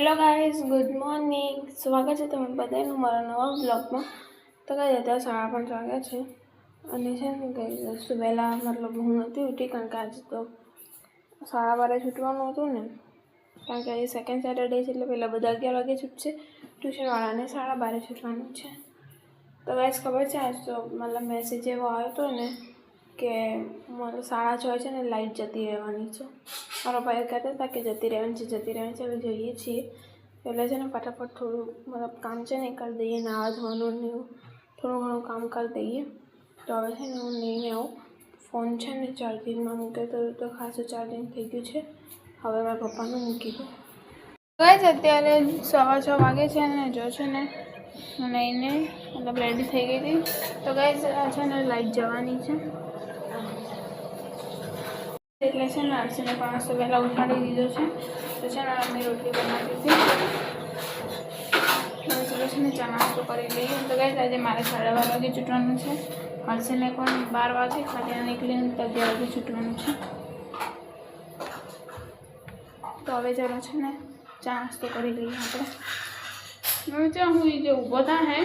Hello guys, good morning. સ્વાગત છે તમે બધાનું મારા નવા બ્લોગમાં. તો ગાઈઝ અત્યારે 5:30 વાગ્યા છે અને છે ને ગાઈઝ વહેલા મતલબ હું નથી ઉઠી કારણ કે આજે તો 12:30 છૂટવાનું હતું ને, કારણ કે આજે સેકન્ડ સેટરડે છે એટલે પહેલાં બધા 11 વાગે છૂટશે, ટ્યુશનવાળાને 12:30 છૂટવાનું છે. તો ગાઈઝ ખબર છે આજ તો મતલબ મેસેજ એવો આવ્યો હતો ને કે 6:30 છે ને લાઇટ જતી રહેવાની છે. મારા ભાઈ કહેતા હતા કે જતી રહેવાની છે. હવે જઈએ છીએ એટલે છે ને ફટાફટ થોડું મતલબ કામ છે ને કરી દઈએ, નાવા ધોવાનું ને થોડું ઘણું કામ કરી દઈએ. તો હવે છે ને હું લઈને આવું. ફોન છે ને ચાર્જિંગમાં મૂક્યો તો ખાસું ચાર્જિંગ થઈ ગયું છે. હવે મારા પપ્પાનું મૂકી દઉં. ગાઈઝ અત્યારે 6:15 વાગે છે ને જો છે ને હું લઈને મતલબ રેડી થઈ ગઈ હતી. તો ગાઈઝ આ છે ને લાઇટ જવાની છે એટલે છે ને આરસીને 5 વાગે પહેલાં ઉઠાડી દીધો છે. તો છે ને અમે રોટલી બનાવી હતી. હવે ચલો છે ને ચા નાસ્તો કરી લઈએ. તો ગાઈઝ આજે મારે 12:30 વાગે છૂટવાનું છે. હર્ષને પણ 12 વાગે, ખાલી નીકળીને તો 11 વાગે છૂટવાનું છે. તો હવે ચલો છે ને ચા નાસ્તો કરી લઈએ આપણે. હું જે ઊભો થા હે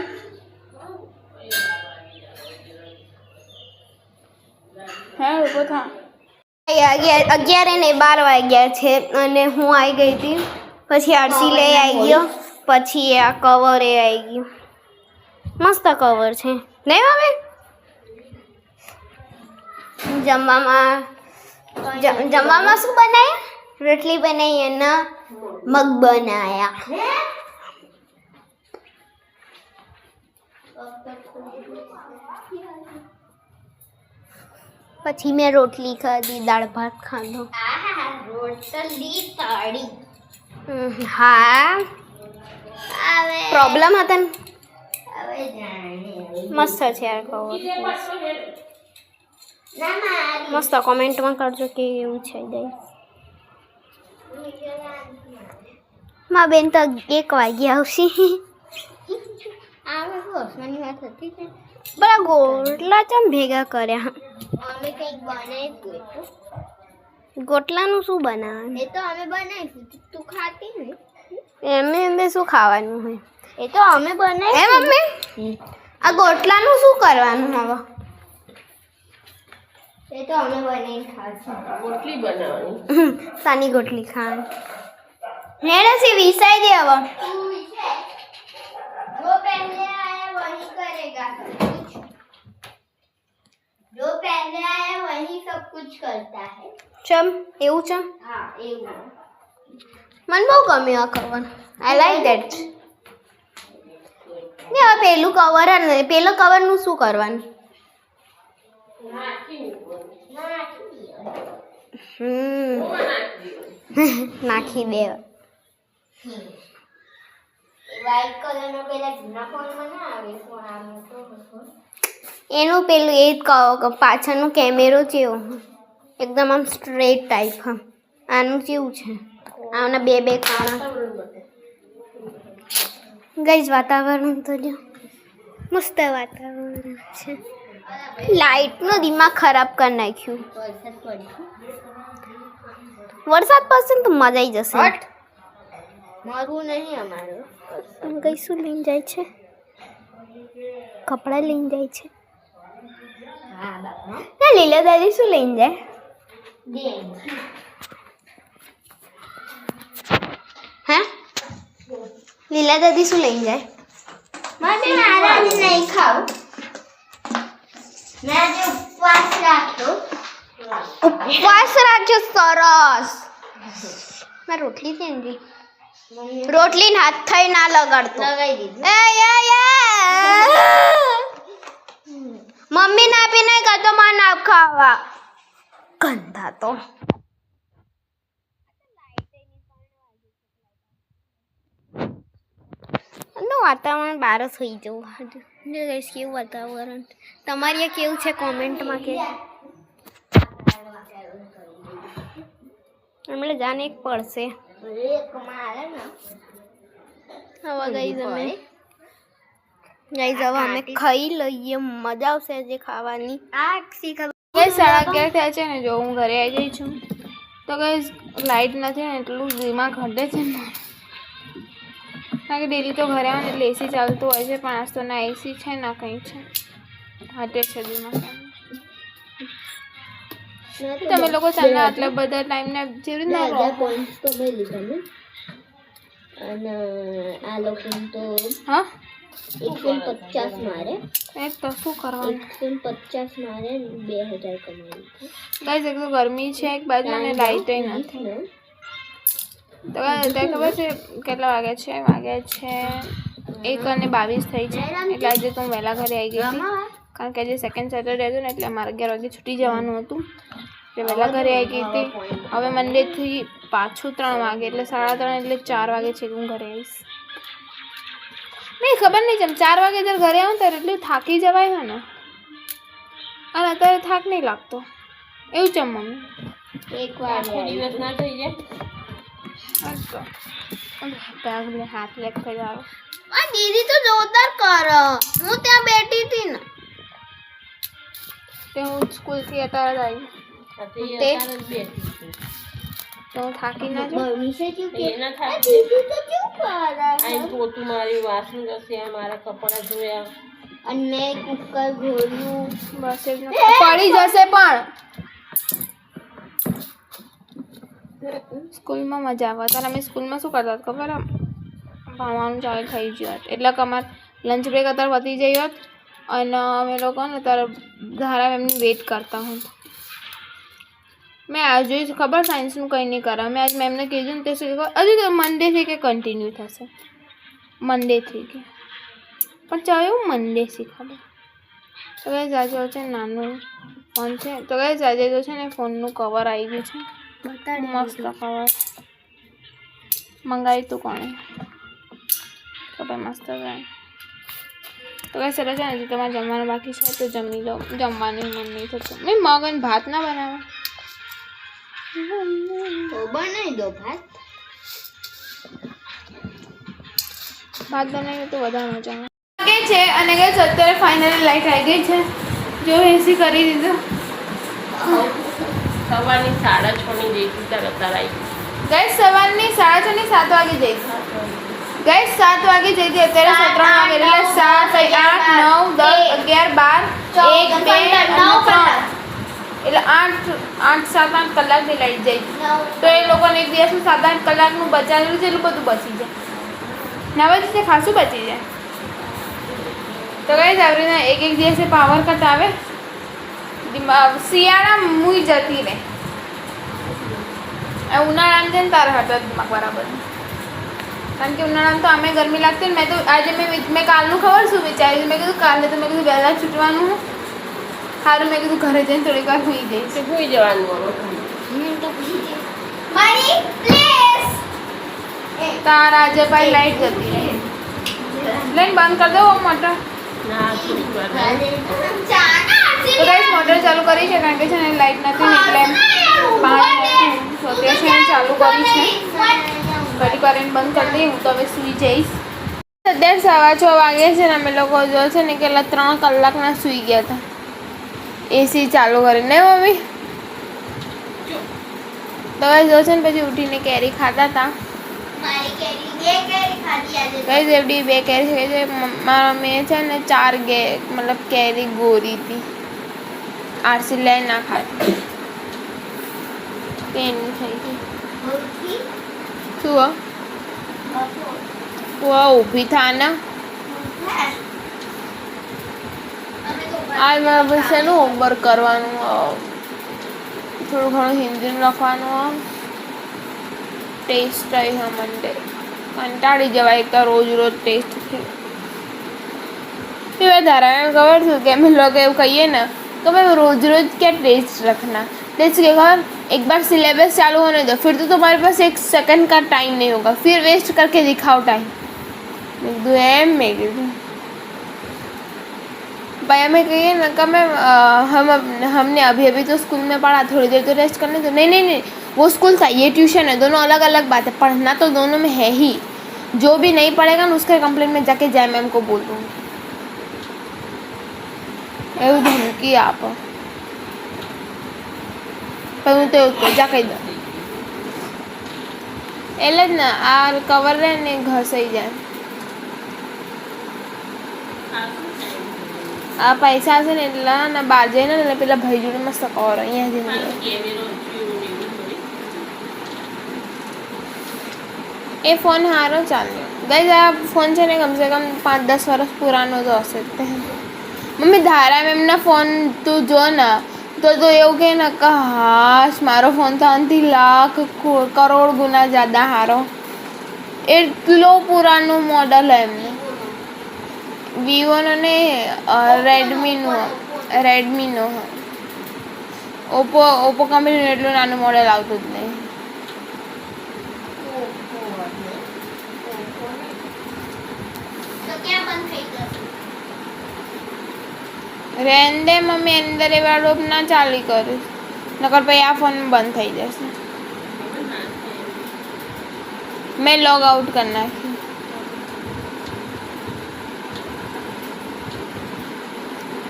ઊભો થા 11 ને 12 વાગ્યા છે અને હું આવી ગઈ હતી. પછી આરસી લઈ આવી ગયો. પછી આ કવર એ આવી ગયું. મસ્ત કવર છે નહીં હવે. જમવામાં શું બનાવ્યા? રોટલી બનાવી અને મગ બનાવ્યા. પછી મેં રોટલી ખાધી, દાળ ભાત ખાધો. રોટલી તાળી. હા પ્રોબ્લેમ હતા ને. મસ્ત છે યાર કવર. મસ્ત. કોમેન્ટમાં કરજો કે એવું છે ગાઈસ. મારી બેન તો 1 વાગે આવશે. બરા ગોટલા ચમ ભેગા કર્યા? અમે કંઈક બનાવીશું. ગોટલાનું શું બનાવવાનું? એ તો અમે બનાવીશું, તું ખાતી નહીં. એમને શું ખાવાનું હોય? એ તો અમે બનાવીશું. મમ્મી આ ગોટલાનું શું કરવાનું હવે? એ તો અમે બનાવીને ખાશું. રોટલી બનાવવાની. સાની ગોટલી ખાવાની. હેડસી વિસાઈ દે હવે. જો પહેલે આયા વહી કરેગા सब कुछ. जो पहले आया वही सब कुछ करता है. ચમ એવું છે? હા એવું. મને બહુ ગમે આ કવર. I like that. ને હવે પેલું કવર ને પેલા કવરનું શું કરવાનું? નાખી દે. વ્હાઈટ કલરનો પેલા જૂના ફોનમાં ના આવે ફોન આ મોટો હતો એનું પેલું એ પાછળનો કેમેરો જેવો એકદમ આમ સ્ટ્રેટ ટાઈપ. હા આનું કેવું છે? આના બે કાણા. ગાઈઝ વાતાવરણ તો જો મસ્ત વાતાવરણ છે. લાઇટનો દિમાગ ખરાબ કરી નાખ્યું. વરસાદ પડશે ને તો મજા આવી જશે. મારું નહીં અમારું. કઈ શું લઈને જાય છે? કપડાં લઈને જાય છે. ના લીલા દાદી શું લઈને જાય? હા લીલા દાદી શું લઈને જાય? મને મારા નહીં ખાવ. મેં આજે ઉપવાસ રાખ્યો. ઉપવાસ રાખ્યો. સરસ. મેં રોટલી કેંદી રોટલી હાથ થઈ ના લગાડતો. લગાઈ દીધું. મમ્મી ના આપી નહીં કરતો માં ના ખાવા. ગંધા તો વાતાવરણ બાર થઈ જવું. કેવું વાતાવરણ તમારે કેવું છે કોમેન્ટમાં કે. હમણાં જાને એક પડશે. હવે અમે ખાઈ લઈએ. મજા આવશે જે ખાવાની. 11:30 થયા છે ને જો હું ઘરે આવી ગઈ છું. તો ગાઈઝ લાઇટ નથી ને એટલું દિમાગ હટે છે ને કારણ કે ડેલી તો ઘરે આવે ને એટલે એસી ચાલતું હોય છે, પણ આજ તો ના એસી છે ના કંઈ છે, હાટે છે દિમાગ. તમે લોકો ચાલના આટલા બધા ટાઈમને જેવી રીતના રહો. પોઈન્ટ તો મેં લીધા ને, અને આ લોકો તો હા 150 મારે, એક તો શું કરવાનું 150 મારે 2000 કમાઈ. ગાઈસ એક તો ગરમી છે એક બાજુ અને લાઇટ નથી. તો અત્યારે ખબર છે કેટલા વાગ્યા છે? 1:22 થઈ છે. એટલે આજે તો હું વહેલા ઘરે આવી ગઈ હતી, કારણ કે આજે સેકન્ડ સેટરડે હતું ને એટલે અમારે 11 વાગે છૂટી જવાનું હતું, એટલે વહેલા ઘરે આવી ગઈ હતી. હવે મંડેથી પાછું 3 વાગે એટલે 3:30 એટલે 4 વાગે છે કે હું ઘરે આવીશ. નહીં ખબર નહીં, જેમ 4 વાગે જ્યારે ઘરે આવું ત્યારે એટલું થાકી જવાય છે ને, અને અત્યારે થાક નહીં લાગતો એવું છે મમ્મી. એકવાર દિવસ ના થઈ જાય. હાથ લેક થઈ જાવ. આ દીદી તો જોરદાર કર, હું ત્યાં બેઠી હતી ને. તે હું સ્કૂલથી અત્યારે જ આવી, તો હું થાકી ના જાઉં. એના થાય આ પોતું મારી વાસણ જશે, મારા કપડા ધોયા અને કુકર ઘોર્યું. બસ એ જ નથી. પડી જશે પણ સ્કૂલમાં મજા આવે. ત્યારે અમે સ્કૂલમાં શું કરતા હતા ખબર? ભણવાનું ચાલુ થઈ ગયું હોત એટલે કે અમારે લંચ બ્રેક અત્યારે પતી જઈ હોત અને અમે લોકો ને અત્યારે ધારા એમની વેઇટ કરતા હોત. મેં આજ જોઈ ખબર સાયન્સનું કંઈ નહીં કરે. મેં આજ મેમને કીધું ને તે હજુ તો મંડેથી કે કન્ટિન્યુ થશે, મંડેથી કે પણ ચાલો મંડેથી ખબર. તો કઈ જાજો છે નાનું ફોન છે, તો કઈ જાજે તો છે ને ફોનનું કવર આવી ગયું છે, મસ્ત કવર મંગાવી તું કોણે તો ભાઈ મસ્ત જાય. તો કઈ સરસ છે ને, તમારે જમવાનું બાકી છે તો જમી લો, જમવાનું મન નહીં થતું. મેં મગ અને ભાત ના બનાવે તો બનાવી દો ભાત. ભાત બનાવીએ તો વધારે મજા આવે છે. અને ગઈ અત્યારે ફાઇનલી લાઈટ આવી ગઈ છે, જો એસી કરી દીધું. સવારની 6:30 ની જઈશું ત્યારે અત્યારે આવી. ગઈ સવારની 6:30 ની 7 વાગે જઈ ગઈ, 7 વાગે જઈ હતી, અત્યારે 3 વાગે એટલે 7, 8, 9, 10, 11, 12, 1, 2 અને 3 એટલે 8 કલાકની લાઈટ જાય. તો એ લોકોને એક દિવસનું 7-8 કલાકનું બચાવેલું છે, એટલું બધું બચી જાય. નવા દિવસે ખાસું બચી જાય. તો કઈ આવી રીતના એક દિવસે પાવર કટ આવે, શિયાળા મૂઈ જતી રહે, ઉનાળામાં છે ને તારે હટ દિમાગ બરાબર. કારણ કે ઉનાળામાં તો અમે ગરમી લાગતી ને, મેં તો આજે મેં કાલનું ખબર શું વિચાર્યું, મેં કીધું કાલે તો મેં કીધું વહેલા છૂટવાનું સારું, મેં કીધું ઘરે જઈને થોડીક વાર સુઈ જઈશ. ભૂઈ જવાનું તારા આજે ભાઈ લાઈટ જતી રહી, લઈને બંધ કરી દો મોટર. ના થોડીક વાર તો ગાઈસ મોટર ચાલુ કરી છે, કારણ કે છે ને લાઈટ નથી ને એટલે 5 છે ચાલુ કરી છે. ઘડી વાર એને બંધ કરી દઈ, હું તો હવે સૂઈ જઈશ. અત્યારે 6:15 વાગે છે ને, અમે લોકો જો છે ને કેટલા 3 કલાકના સૂઈ ગયા હતા એસી ચાલુ કરીને, મમ્મી. તો જો છે ને પછી ઉઠીને કેરી ખાતા હતા. કઈ જેવડી 2 કેરી છે, મારા મમ્મીએ છે ને 4 મતલબ કેરી ગોરી હતી, આરસી લઈ ના ખાતી પેન થઈ ગઈ. શું તું ઊભી થા ને, આ મારે પછી શેનું હોમવર્ક કરવાનું, થોડું ઘણું હિન્દીમાં લખવાનું, ટેસ્ટ આવી મંડે, કંટાળી જવાય એક તો રોજ ટેસ્ટથી. એ ધારા ખબર છું કે અમે લોકો એવું કહીએ ને तो मैं रोज क्या टेस्ट रखना, टेस्ट के बाद एक बार सिलेबस चालू होने दो, फिर तो तुम्हारे पास 1 सेकंड का टाइम नहीं होगा, फिर वेस्ट करके दिखाओ टाइम. भाई हमें कहिए ना कि मैं हमने अभी अभी तो स्कूल में पढ़ा, थोड़ी देर तो रेस्ट करने दो. नहीं, वो स्कूल था, ये ट्यूशन है, दोनों अलग अलग बात है. पढ़ना तो दोनों में है ही, जो भी नहीं पढ़ेगा ना उसके कंप्लेंट में जाके जय मैम को बोल दूँगी. એવું ધમકી આપો પણ હું તો એવું જા કહી દઉં એટલે જ ને આ કવર રહે ને ઘસાઈ જાય. આ પૈસા હશે ને એટલા ને બહાર જઈને એટલે પેલા ભાઈ જોડે મસ્ત કવર અહીંયા જઈને એ ફોન સારો ચાલ્યો ગઈ આ ફોન છે ને કમસે કમ 5-10 વર્ષ પુરાનો તો હશે જ તે મમ્મી ધારા મેમના ફોન તું જો ને તો એવું કહે ને કે હાશ મારો ફોન તો આનાથી લાખ કરોડ ગુના જ્યાદા સારો એટલો પુરાનું મોડલ એમનું વિવોનો ને રેડમીનો ઓપ્પો કંપનીનું એટલું નાનું મોડલ આવતું જ નહીં રેન્ડે મમ્મી અંદર એવા રોપ ના ચાલી કરીશ નકર પછી આ ફોન બંધ થઈ જશે મેં લોગ આઉટ કરી નાખ્યું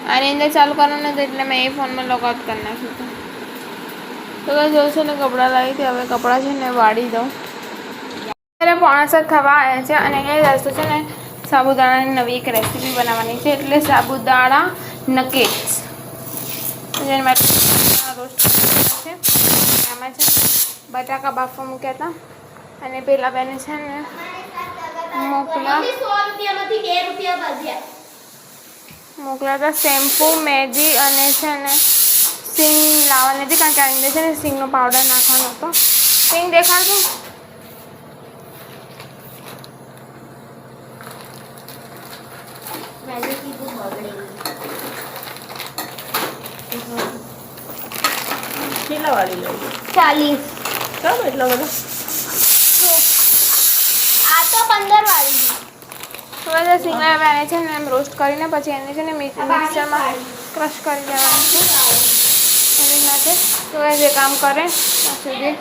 આની અંદર ચાલુ કરવાનું હતું એટલે મેં એ ફોનમાં લોગ આઉટ કરી નાખ્યું હતું તો જોશે ને કપડાં લાવી હતી હવે કપડાં છે ને વાળી દઉં અત્યારે 6:45 થવા આવ્યા છે અને એ રસ્તો છે ને સાબુદાણાની નવી એક રેસીપી બનાવવાની છે એટલે સાબુદાણા નકેટ્સ જેને માટે રોસ્ટ છે એમાં છે બટાકા બાફવા મૂક્યા હતા અને પેલા બેને છે ને મોકલા હતા શેમ્પૂ મેગી અને છે ને સિંગ લાવવાની હતી કારણ કે આની અંદર છે ને સિંગનો પાવડર નાખવાનો હતો સિંગ દેખાડતું કેટલા વાળી લઈ 40 કેમ એટલા બધા આ તો 15 વાળી થોડા સિંગના હવે આને છે ને એમ રોસ્ટ કરીને પછી એને છે ને મિક્સરમાં ક્રશ કરી દેવાનું છે એની સાથે તો જે કામ કરે ત્યાં સુધી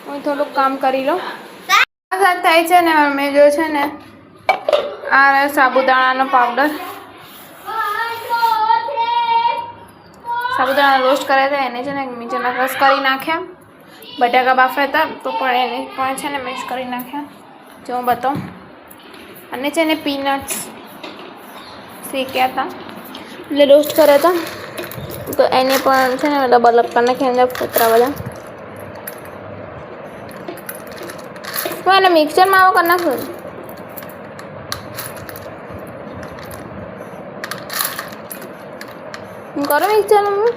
હું થોડુંક કામ કરી લઉં સાથે થાય છે ને મેં જો છે ને આ સાબુદાણાનો પાવડર સાબુદાણા રોસ્ટ કર્યા હતા એને છે ને મિક્સરમાં ક્રશ કરી નાખ્યા બટાકા બાફ્યા હતા તો પણ એને પણ છે ને મિક્સ કરી નાખ્યા જો હું બતાવું અને છે ને પીનટ્સ શેક્યા હતા એટલે રોસ્ટ કર્યા હતા તો એને પણ છે ને મતલબ અલગ કરી નાખ્યા અંદર કચરા બધા તો એને મિક્સરમાં આવો કરી નાખો કરો મિક્સરમાં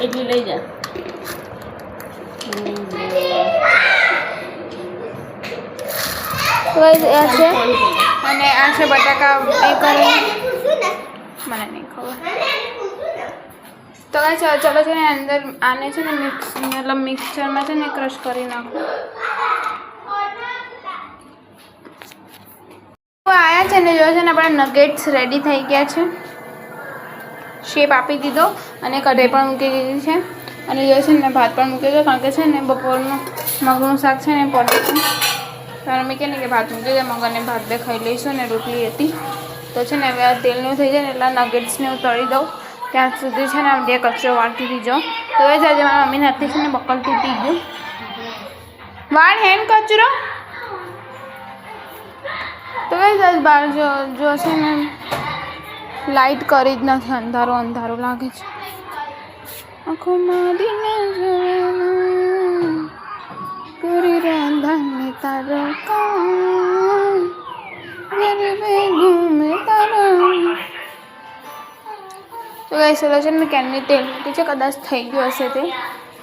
એટલી લઈ જા આ છે અને આ છે બટાકા એ કરે મને નહીં ખબર તો ચલો છે ને અંદર આને છે ને મતલબ મિક્સરમાં છે ને ક્રશ કરી નાખો આયા છે ને જો છે ને આપણા નગેટ્સ રેડી થઈ ગયા છે શેપ આપી દીધો અને કઢાઈ પણ મૂકી દીધી છે અને જો છે ને ભાત પણ મૂકી દીધો કારણ કે છે ને બપોરનું મગનું શાક છે ને પડ્યું છે તો મેં કહે ને કે ભાત મૂકી દે મગ અને ભાત બે ખાઈ લઈશું ને રોટલી હતી તો છે ને હવે આ તેલનું થઈ જાય ને એટલા નગેટ્સને હું તળી દઉં ત્યાં સુધી છે ને આમ બે કચરો વાળતી દીજો તો એ જ આજે મારા મમ્મીને હાથથી છે ને બકલ તૂટી ગયું વાળ હેન્ડ કચરો તો કઈ જ બહાર જો છે ને લાઇટ કરી જ નથી અંધારું અંધારું લાગે છે આખો મારી પૂરી રાંધાને તારો કામ ઘૂમે તારા તો કઈ ચલો છે ને કેનની તેલ મૂકી છે કદાચ થઈ ગયું હશે તે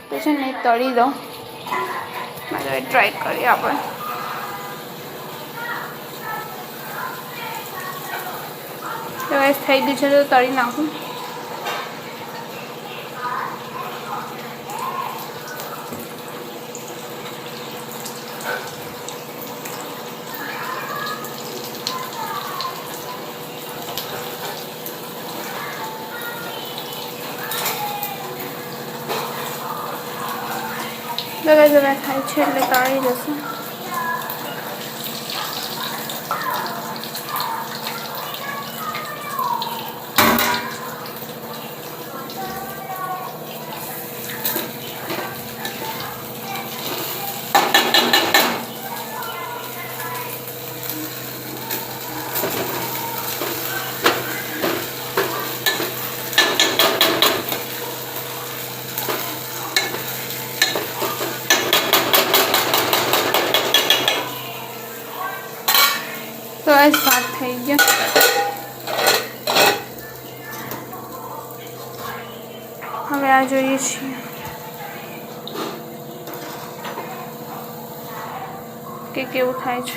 તો છે ને તળી દઉં મારે ટ્રાય કરીએ આપણે તો થઈ ગયું છે તો તળી નાખું જગા જગા થાય છે એટલે તળી જશે ગાઈસ ભાત થઈ ગયા. હવે આ જોઈએ છીએ કે કેવું થાય છે.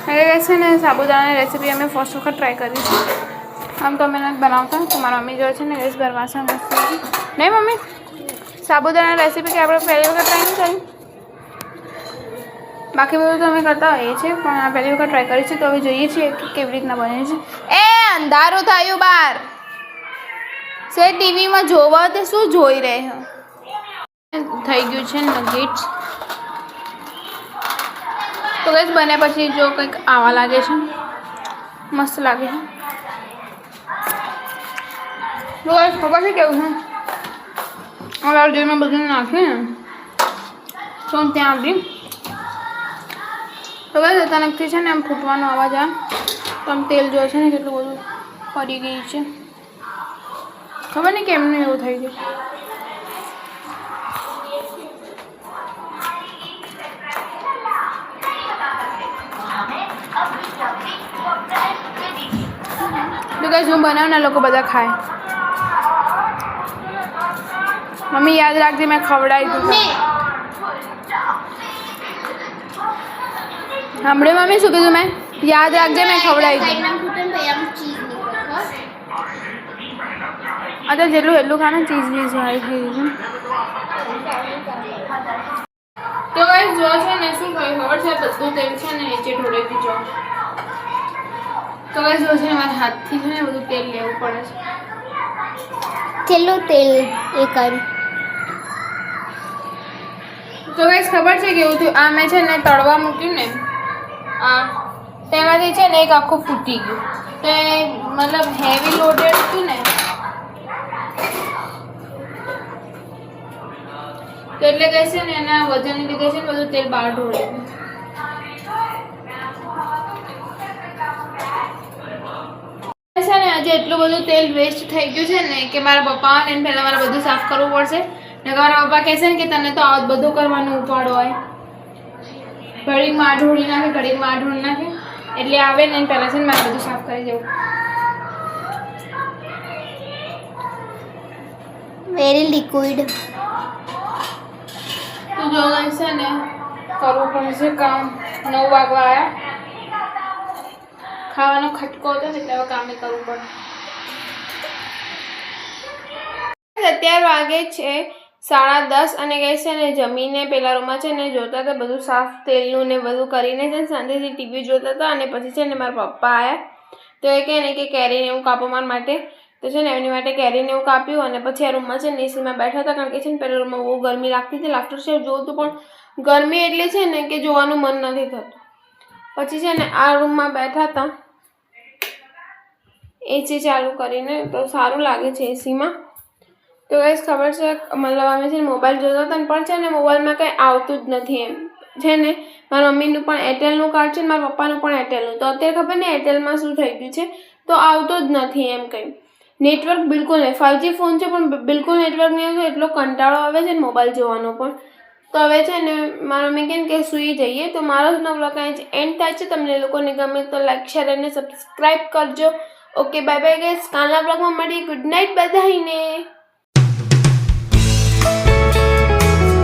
હવે ગાઈસ છે ને સાબુદાણાની રેસીપી અમે ફર્સ્ટ વખત ટ્રાય કરી છે. આમ તો અમે નથી બનાવતા, તો મારા મમ્મી જોડે છે ને ગેસ ભરવાસણ મસ્ત નહીં મમ્મી. સાબુદાણાની રેસીપી કે આપણે પહેલી વખત ટ્રાય નહીં કરી, બાકી બધું તો અમે કરતા હોઈએ છીએ, પણ આ પહેલી વખત ટ્રાય કરી છે. તો હવે જોઈએ છીએ કે કેવી રીતના બને છે. એ અંધારું થયું બહાર સે ટીવીમાં જોવા તે શું જોઈ રહે થઈ ગયું છે નગેટ્સ. તો ગેસ બન્યા પછી જો કંઈક આવા લાગે છે, મસ્ત લાગે છે. ખબર છે કેવું છે, હવે અર્જુનમાં બધું નાખ્યું ને તો ત્યાં આવી તો બસ અચાનકથી છે ને આમ ફૂટવાનો અવાજ આવે તો આમ તેલ જોવે છે ને કેટલું બધું પડી ગયું છે. ખબર નહીં કેમનું એવું થઈ ગયું. તો કઈ હું બનાવું ને લોકો બધા ખાય. મમ્મી યાદ રાખજે મેં ખવડાવી દીધું. સાંભળ્યું મમ્મી શું કીધું મેં? યાદ રાખજે મેં ખવડાવી દીધું. અત્યારે જેટલું એટલું ખાને ચીઝ બીઝ વાળી થઈ ગયું. તો ગાઈસ જો છે ને શું થયું ખબર છે, બધું તેલ છે ને નીચે ઢોળેથી જો. તો ગાઈસ જો છે ને મારા હાથથી છે ને બધું તેલ લેવું પડે છે. છેલ્લું તેલ એ કર્યું. તો ગાઈસ ખબર છે કેવું થયું, આ મેં છે ને તળવા મૂક્યું ને આ તેમાંથી છે ને એક આખું ફૂટી ગયું. તો એ મતલબ હેવી લોડેડ હતું ને, તો એટલે કહે છે ને એના વજનને લીધે છે ને બધું તેલ બહાર ઢોળે છે. છે ને આજે એટલું બધું તેલ વેસ્ટ થઈ ગયું છે ને કે મારા પપ્પા ને પહેલાં મારે બધું સાફ કરવું પડશે. ને મારા પપ્પા કહેશે ને કે તને તો આ બધું કરવાનું ઉપાડો હોય, ઘડીક માં ઢોળી નાખે ઘડીક માં ઢોળી નાખે, એટલે આવે ને પહેલાં છે ને મારે બધું સાફ કરી દેવું. Very liquid. તો જો છે ને કરવું પડશે કામ. 9 વાગવા આવ્યા, ખાવાનો ખટકો હતો ને એટલે હવે કામે કરવું પડે. અત્યારે વાગે છે 10:30 અને કહે છે ને જમીને પેલા રૂમમાં છે ને જોતા હતા બધું સાફ તેલનું ને બધું કરીને છે ને શાંતિથી ટીવી જોતા હતા. અને પછી છે ને મારા પપ્પા આવ્યા તો એ કહે ને કે કેરીને એવું કાપો મારા માટે. તો છે ને એમની માટે કેરીને એવું કાપ્યું અને પછી આ રૂમમાં છે ને એસીમાં બેઠા હતા, કારણ કે છે ને પહેલા રૂમમાં બહુ ગરમી લાગતી હતી. લાફ્ટર શેફ જોવું હતું પણ ગરમી એટલી છે ને કે જોવાનું મન નથી થતું. પછી છે ને આ રૂમમાં બેઠા હતા એસી ચાલુ કરીને, તો સારું લાગે છે એસીમાં. તો ગાઈસ ખબર છે મતલબ અમે છે ને મોબાઈલ જોતા હતા પણ છે ને મોબાઈલમાં કંઈ આવતું જ નથી એમ છે ને. મારા મમ્મીનું પણ એરટેલનું કાર્ડ છે ને મારા પપ્પાનું પણ એરટેલનું. તો અત્યારે ખબર નહીં એરટેલમાં શું થઈ ગયું છે, તો આવતો જ નથી એમ કંઈ. નેટવર્ક બિલકુલ નહીં. 5G ફોન છે પણ બિલકુલ નેટવર્ક નહીં આવતું. એટલો કંટાળો આવે છે ને મોબાઈલ જોવાનો પણ. તો હવે છે ને મારા મમ્મી કહે કે સૂઈ જઈએ. તો મારો જ બ્લોગ અહીં જ એન્ડ થાય છે. તમને લોકોને ગમે તો લાઈક શેર અને સબસ્ક્રાઈબ કરજો. Okay bye bye guys. કાલના બ્લોગમાં મળીએ. ગુડ નાઇટ બધાને.